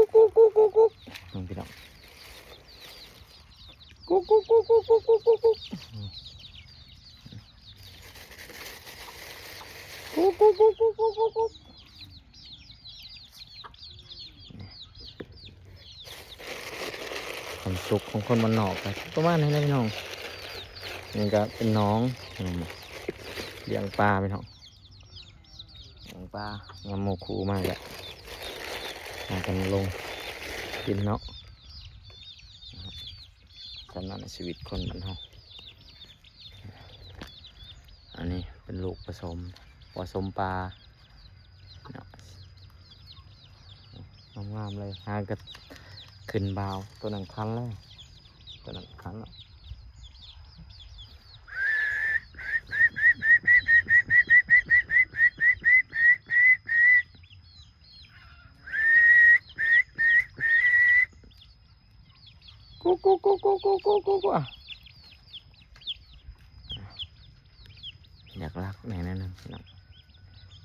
น้องพี่น้องกุ๊กกุ๊กกุ๊กกุ๊กกุ๊กกุ๊กกุ๊กกุ๊กกุ๊กกุ๊กกุ๊กกุ๊กกุ๊กกุ๊กกุ๊กความสุขของคนมันนอกครับประมาณนี้นะพี่น้องนี่ก็เป็นน้องเลี้ยงปลาพี่น้องเลี้ยงปลางามโมคูมากเลยมากันลงกินเนาะสำนักในชีวิตคนมันเฮาอันนี้เป็นลูกผสมปลาเนาะงามๆเลยหากระขึ้นบาวตัวหนังคันเลยตัวหนังคันเนาะกุ๊กกุ๊กกุ๊กกุ๊กกุ๊กกุ๊กกุ๊กอ่ะอยากรักในนั้นนะเนาะ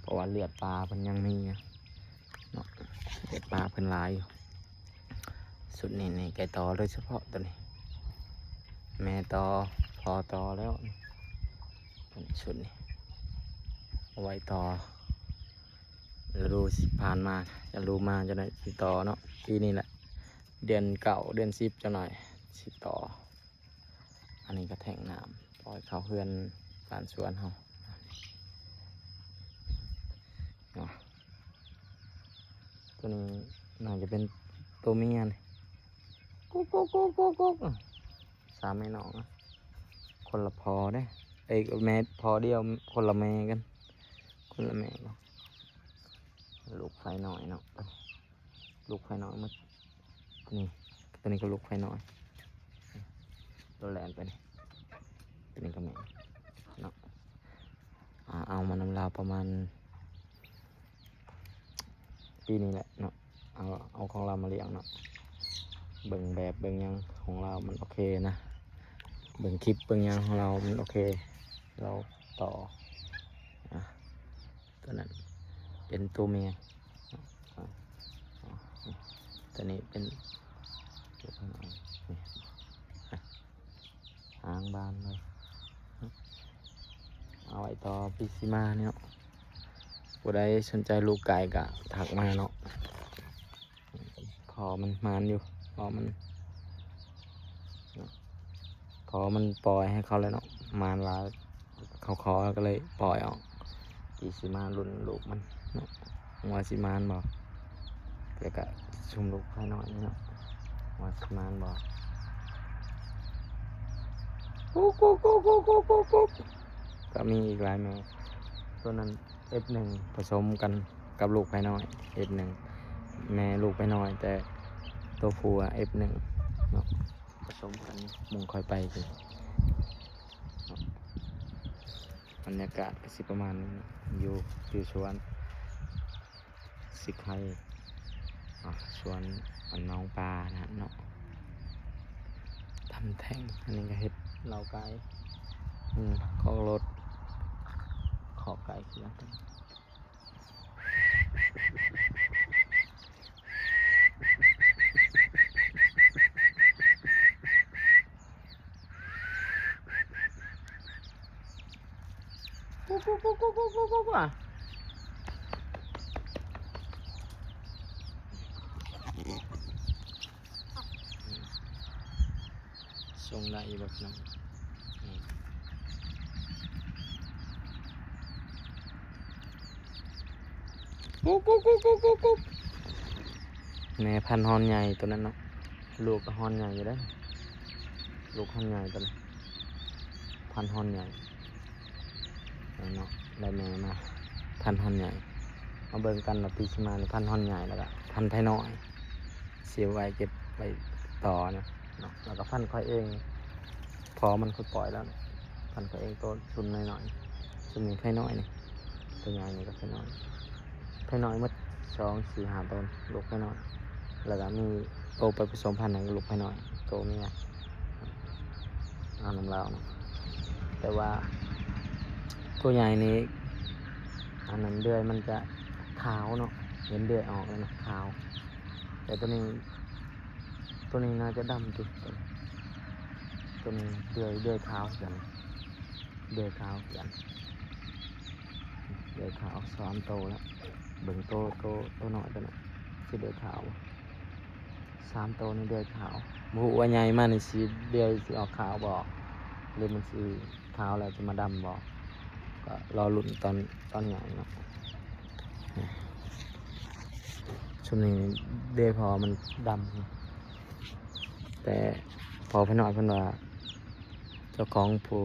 เพราะว่าเลือดปลาเพิ่นยังมีอะเนาะเลือดปลาเพิ่นหลายอยู่สุดนี่ไก่ตอโดยเฉพาะตัวนี้แม่ตอพอตอแล้วชุดนี้เอาไว้ต่อฤดูผ่านมาจะรู้มาจะได้สิต่อเนาะปีนี้แหละเดือนเก่าเดือน10จะหน่อยสิต่ออันนี้ก็แทงน้ำปล่อยเขาเพื่อนบ้านสวนเขาเนาะตัวนี้น่าจะเป็นตัวเมียนี่กุ๊กกุ๊กกุ๊กกุ๊กกุ๊กสามแม่น้องนะคนละพอได้ไอ้แม่พอเดียวคนละแม่กันคนละแม่เนาะลูกไฟหน่อยเนาะลูกไฟหน่อยมันนี่ตัวนี้ก็ลูกไฟหน่อยตัวแหลนไปนี่ตัวนี้ก็แม่เนาะเอามานำลาวประมาณปีนี้แหละเนาะเอาของเรามาเลี้ยงเนาะเบิ่งแบบเบิ่งยังของเรามันโอเคนะ เบิ่งคลิปเบิ่งหยังของเรามันโอเคเราต่ออ่ะตัวนั้นเป็นตัวเมียอ่ะอ่ะตัวนี้เป็นตัวข้างในนี่อ่ะหางบานเลยเอาไว้ต่อพิซิมาเนี่ยเนาะผู้ใดสนใจลูกไก่กะถักมาเนาะขอมันมานอยู่ขอมันขอมันปล่อยให้เขาเลยเนาะมานลาเขาขอก็เลยปล่อยออกพิซิมารุ่นลูกมันเนาะว่าซิมานบอกเดี๋ยวก็ชุมลูกให้หน่อยเนาะว่าซิมานบอกกุ๊กกุ๊กกุ๊กกุ๊กกุ๊กกุ๊กกุ๊กก็มีอีกหลายแม่ตัวนั้น F1 ผสมกันกับลูกไปหน่อย F1 แม่ลูกไปหน่อยแต่ตัวผู้อะ F1 เนาะผสมกันมุงคอยไปสิบรรยากาศก็สิประมาณนี้เนาะอยู่สวนสิไคสวนอันน้องปลานะเนาะทำแท่งอันนี้ก็เห็ดเหล่าไก่ขอรถขอไก่คือกันกุ๊กกุ๊กกุ๊กกุ๊กกุ๊กกุ๊กกุ๊กอ่ะส่งได้อีกแบบนึงกุ๊กกุ๊กกุ๊กกุ๊กกุ๊กกุ๊กแม่พันธุ์ฮอนใหญ่ตัวนั้นเนาะลูกก็ฮอนใหญ่อยู่ได้ลูกฮอนใหญ่ตัวนั้นพันธุ์ฮอนใหญ่เนาะได้แม่มาพันธุ์ฮอนใหญ่มาเบิ่งกันว่าปีชิมาในพันธุ์ฮอนใหญ่แล้วก็พันธุ์ไทยน้อยเสียไว้เก็บไว้ต่อเนาะแล้วก็พันธุ์ค่อยเองพอมันค่อยปล่อยแล้วพันธุ์ค่อยเองตัวชุนน้อยๆชุนนี้ไทยน้อยนี่ตัวใหญ่นี่ก็ไทยน้อยไทยน้อยมัด2 4 5ต้นลูกไทยน้อยแล้วก็มีโตไปผสมพันธุ์กับลูกไทยน้อยโตเมียเอาน้ำลาวเนาะแต่ว่าตัวใหญ่นี้อันนั้นเดือยมันจะขาวเนาะเห็นเดือยออกเลยนะขาวแต่ตัวนี้น่าจะดำจุดตัวนี้เดือยขาวกันเดือยขาวกันเดือยขาวซ้อนโตแล้วเบิ่งโตหน่อยตัวนั้นคือเดือยขาว3 โตนี่เดือยขาวหมูว่าใหญ่มากนี่สีเดือยสีออกขาวบอกหรือมันสีขาวแล้วจะมาดำบอกก็รอลุ้นตอนใหญ่เนาะช่วงนี้เดยพอมันดำแต่พอไปหน่อยเพิ่นว่าเจ้าของผู้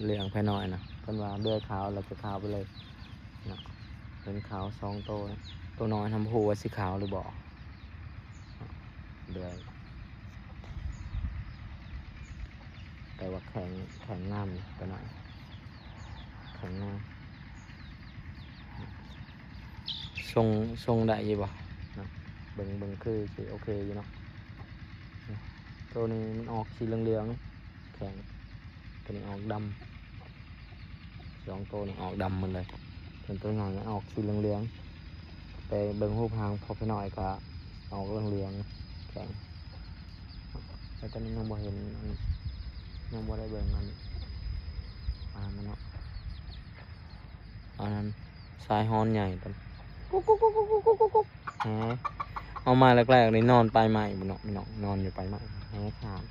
เลี้ยงไปหน่อยนะเพิ่นว่าเดือยขาวเราจะขาวไปเลยเนาะเป็นขาว2 โตตัวน้อยทำผู้ว่าสีขาวหรือบ่เดือยแต่ว่าแข็งงามไปหน่อยแข็งงามทรงได้ยี่บ่นะเบิ่งคือสิโอเคอยู่เนาะตัวนี้มันออกสีเหลืองแข็งตัวนี้ออกดำ2 ตัวนี้ออกดำหมดเลยส่วนตัวใหญ่ออกสีเหลืองแต่เบิ่งรูปหางพอไปหน่อยก็ออกเหลืองแข็งแต่ตอนนี้ยังบ่เห็นยังบ่ได้เบิ่งมันเนาะอันนั้นสายฮอนใหญ่ตอนกุ๊กกุ๊กกุ๊กกุ๊กกุ๊กกุ๊กกุ๊กเอามาแรกๆนี่นอนไปใหม่บุญเนาะนอนอยู่ไปใหม่ขาด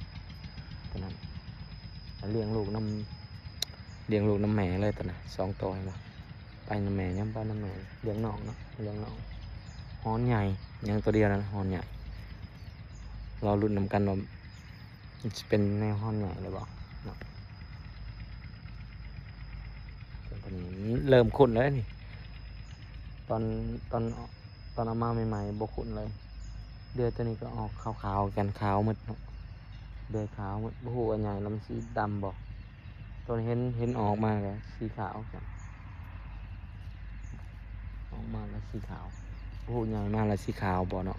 ตอนนั้นเลี้ยงลูกน้ำแม่เลยตอนนั้น2 ตัวเห็นปะไปน้ำแม่ยังไปน้ำแม่เลี้ยงน้องเนาะเลี้ยงน้องฮอนใหญ่ยังตัวเดียวนะฮอนใหญ่เราลุ้นนำกันว่าจะเป็นแนวฮอนใหญ่เลยบอกเนาะตอนนี้เริ่มขุ่นแล้วนี่ตอนเอามาใหม่ๆบกขุ่นเลยเดือยตัวนี้ก็ออกขาวๆกันขาวหมดเนาะเดือยขาวหมดโอ้โหอันใหญ่ลำสีดำบอกตัวนี้เห็นออกมาเลยสีขาวกันออกมาแล้วสีขาวโอ้โหใหญ่มากแล้วสีขาวบอกเนาะ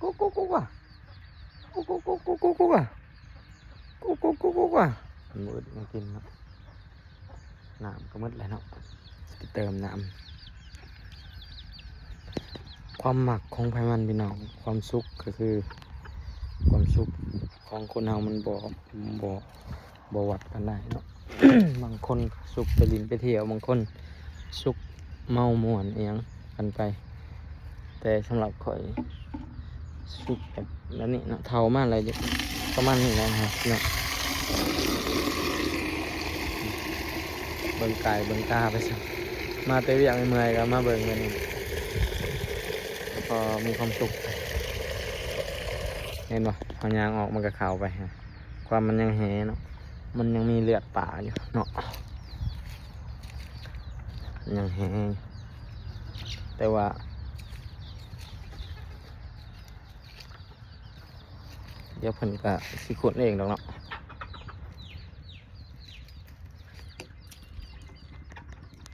กุ๊กกุ๊กกุ๊กว่ะกุ๊กกุ๊กกุ๊กกุ๊กกุ๊กกุ๊กว่ะกุ๊กกุ๊กกุ๊กกุ๊กว่ะมันมืดมันกินเนาะน้ำก็มืดแล้วเนาะจะเติมน้ำความหมักของไผมันพี่น้องความสุขก็คือความสุขของคนเฮามันบ่วัดกันได้เนาะ บางคนสุขไปลินไปเที่ยวบางคนสุขเมาม่วนเอียงกันไปแต่สำหรับข่อยสุขแบบนั้นนี่เนาะเท่ามากเลยประมาณนี้นะครับเนาะเบิ่งไก่เบิ่งตาไปซะมาเตะเวียงเมื่อยก็มาเบิ่งกันนี่พอมีความสุขเห็นป่ะเอายางออกมันก็ขาวไปฮะความมันยังแหเนาะมันยังมีเลือดป่าอยู่เนาะยังแหแต่ว่าเดี๋ยวเพิ่นก็สิขุดเองดอกเนาะ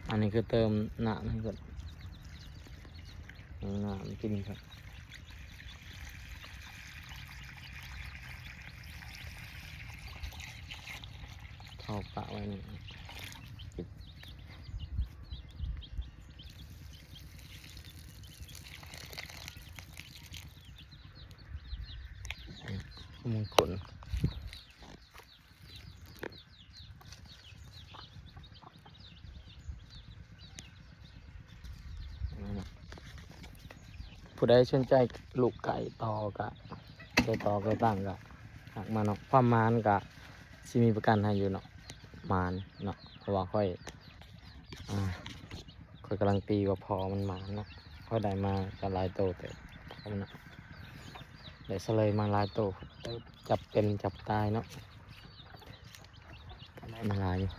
อันนี้คือเติมน้ำให้ก่อนน้ำกินครับเข้าปะไว้นี่ปิดมงคลผู้ใดสนใจลูกไก่ต่อกะไก่ต่อไก่ตั้งกะหากมาเนาะความมานกะสิมีประกันให้อยู่เนาะมานเนาะเพราะว่าค่อยกำลังตีว่าพอมันมานเนาะค่อยได้มากับลายโตแต่ผมเนาะได้เสลยมาลายโตจับเป็นจับตายเนาะได้มาลายอยู่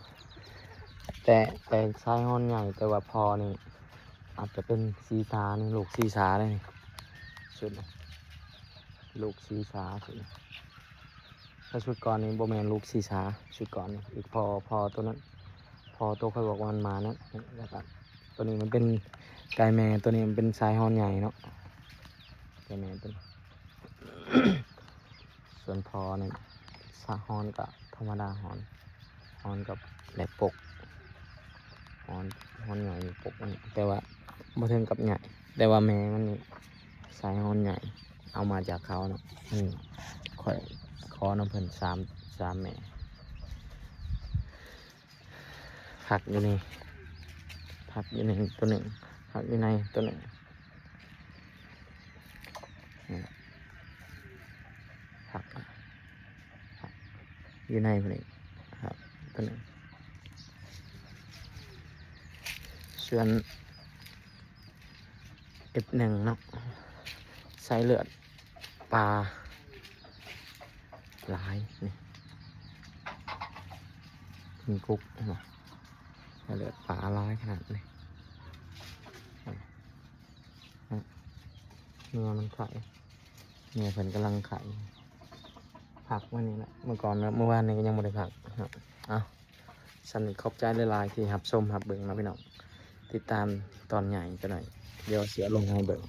แต่ชายห้อนใหญ่แต่ว่าพอนี่อาจจะเป็นซีซานี่ลูกซีซาเลยนี่ชุดลูกซีซาชุดถ้าชุดก่อนนี่โบแมนลูกซีซาชุดก่อนนี่อีกพอตัวนั้นพอตัวเคยบอกว่ามันมานะแล้วก็ตัวนี้มันเป็นไก่แม่ตัวนี้มันเป็นชายห้อนใหญ่เนาะไก่แม่ตัวนี้ ส่วนพอเนี่ยสาฮอนกับธรรมดาฮอนกับแหลกปกฮอนใหญ่ปกมันแต่ว่าบ่ถึงกับใหญ่แต่ว่าแม่มันนี่สายฮอนใหญ่ เอามาจากเขาเนาะข่อยขอน้ำเพิ่นสามแม่ผักอยู่นี่ผักอยู่ในตัวหนึ่งผักอยู่ในตัวหนึ่งนี่แหละผักอยู่ในตัวนี้ครับตัวหนึ่งส่วนF1เนาะใส่เลือดปลาหลายนี่มีกุ๊กเนาะใส่เลือดปลาหลายขนาดนี้เนื้อมันไข่เนื้อเพิ่นกำลังไข่ผักวันนี้แหละเมื่อก่อนเมื่อวานนี้ก็ยังไม่ได้ผักครับเอาสำนึกขอบใจหลายๆที่รับชมรับเบิ่งนะพี่น้องติดตามตอนใหญ่กันหน่อยเดี๋ยวเสียลงให้เบิ่ง